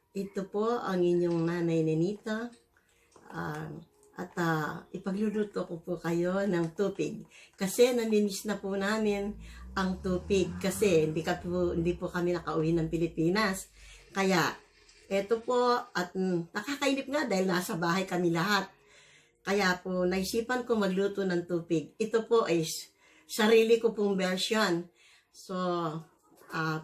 Ito po ang inyong nanay Nenita. Ipagluluto ko po kayo ng tupig. Kasi namimiss na po namin ang tupig. Kasi hindi po kami nakauwi ng Pilipinas. Kaya, ito po, at nakakainip nga dahil nasa bahay kami lahat. Kaya po, naisipan ko magluto ng tupig. Ito po ay sarili ko pong version. So,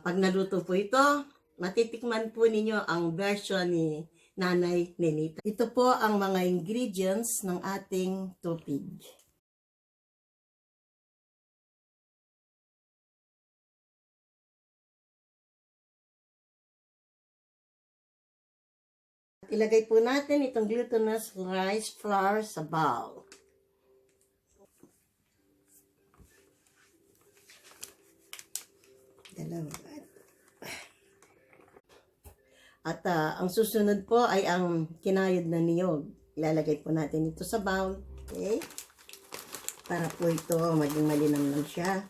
pag naluto po ito, matitikman po ninyo ang version ni Nanay Nenita. Ito po ang mga ingredients ng ating tupig. Ilagay po natin itong glutinous rice flour sa bowl. At ang susunod po ay ang kinayod na niyog. Ilalagay po natin ito sa bowl. Okay? Para po ito maging malinamnam siya.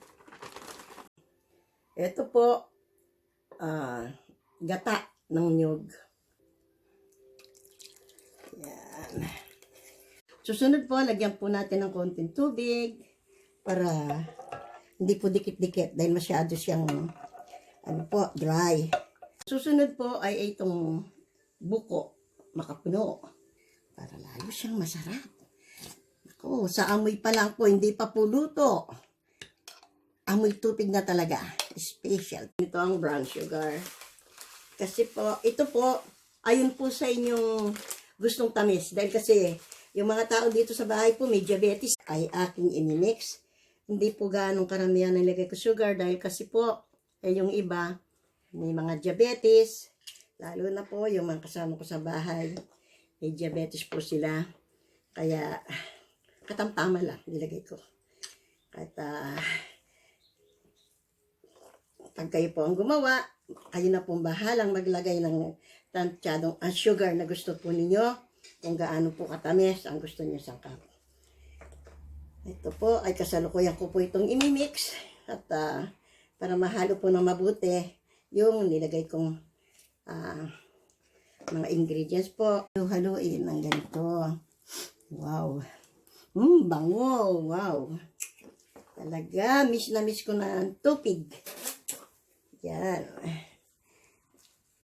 Ito po, gata ng niyog. Yan. Susunod po, lagyan po natin ng konting tubig para hindi po dikit-dikit dahil masyado siyang dry. Susunod po ay itong buko, makapuno, para lalo siyang masarap. Ako, sa amoy pa lang po, hindi pa po luto. Amoy tupig na talaga. Special. Ito ang brown sugar. Kasi po, ito po, ayun po sa inyong gustong tamis. Dahil kasi, yung mga tao dito sa bahay po, may diabetes, ay aking inimix. Hindi po ganong karamihan nilagay ko sugar. Dahil kasi po, yung iba, may mga diabetes. Lalo na po, yung mga kasama ko sa bahay, may diabetes po sila. Kaya, katamtama lang nilagay ko. At, pag kayo po ang gumawa, kayo na pong bahalang maglagay ng tantsyadong sugar na gusto po ninyo, kung gaano po katamis ang gusto niyo sa cup. Ito po ay kasalukuyan ko po itong imimix at para mahalo po ng mabuti yung nilagay kong mga ingredients po. Haluin ng ganito. Wow. Bango. Wow. Talaga, miss na miss ko na ang tupig. Yan.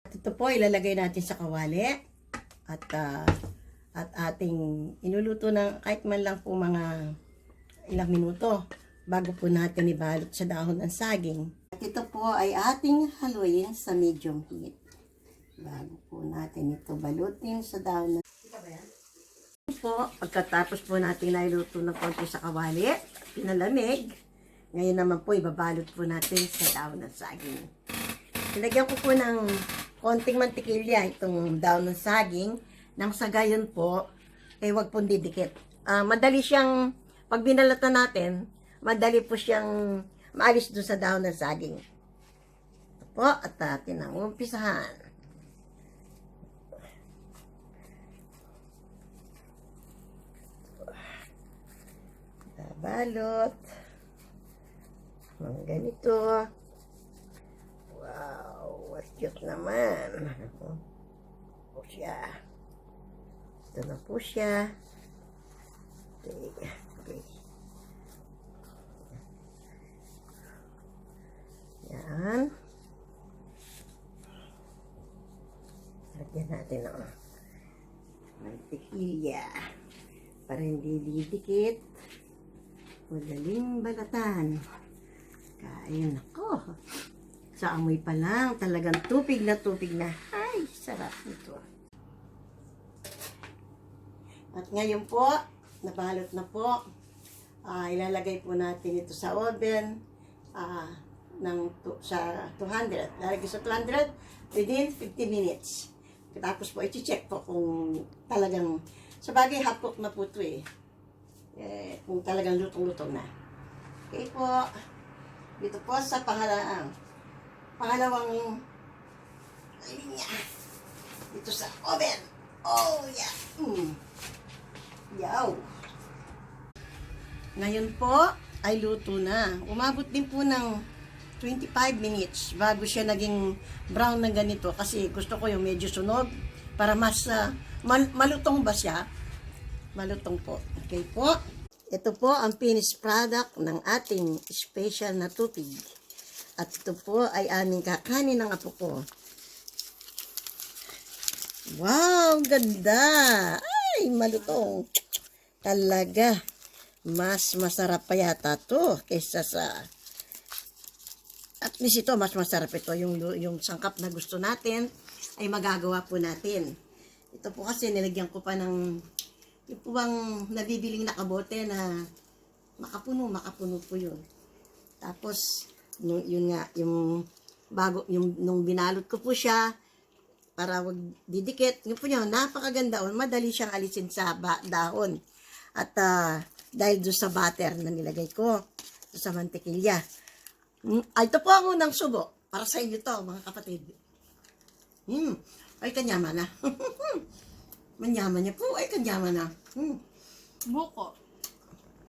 Ito po, ilalagay natin sa kawali. At ating inuluto ng kahit man lang po mga ilang minuto bago po natin ibalot sa dahon ng saging. At ito po ay ating haluin sa medium heat. Bago po natin ito balutin sa dahon ng po, pagkatapos po natin nailuto ng konti sa kawali, pinalamig. Ngayon naman po, ibabalot po natin sa dahon ng saging. Ilagyan ko po ng konting mantikilya itong dahon ng saging. Nang sa gayon po, wag pong didikit. Madali siyang, pag binalatan natin, madali po siyang maalis doon sa dahon ng saging. Ito po, at atin ang umpisahan. Balot. Mga ganito. Wow, what cute naman. Po siya. Ito na po siya. Okay. Yan. Lagyan natin ng mantikilya para hindi didikit. Madaling balatan. Kain ako. Sa amoy pa lang, talagang tupig na tupig na. Ay, sarap nito. At ngayon po, nabalot na po. Ilalagay po natin ito sa oven sa 200. Lalagay sa 200 within 50 minutes. Tapos po, i-check po kung talagang, sa bagay, half cook na po ito kung talagang lutong-lutong na. Okay po. Dito po sa pangalawang linya. Dito sa oven. Oh, yeah. Yaw. Ngayon po, ay luto na. Umabot din po ng 25 minutes bago siya naging brown na ganito kasi gusto ko yung medyo sunog para mas malutong ba siya? Malutong po. Okay po. Ito po ang finished product ng ating special na tubig. At ito po ay aming kakanin ng apo ko. Wow, ganda! Ay, malutong. Talaga. Mas masarap pa yata to kaysa sa... At least ito, mas masarap ito. Yung sangkap na gusto natin ay magagawa po natin. Ito po kasi nilagyan ko pa ng... Yung po bang nabibiling nakabote na makapuno po yun. Tapos, yun nga, yung bago, nung binalot ko po siya, para wag didikit, yun po yun, napakaganda. Madali siyang alisin sa dahon. At dahil doon sa butter na nilagay ko, sa mantikilya. Ito po ang unang subo. Para sa inyo to, mga kapatid. Ay, kanyaman na. Manyaman niya po. Ay, kanyaman na. Buko.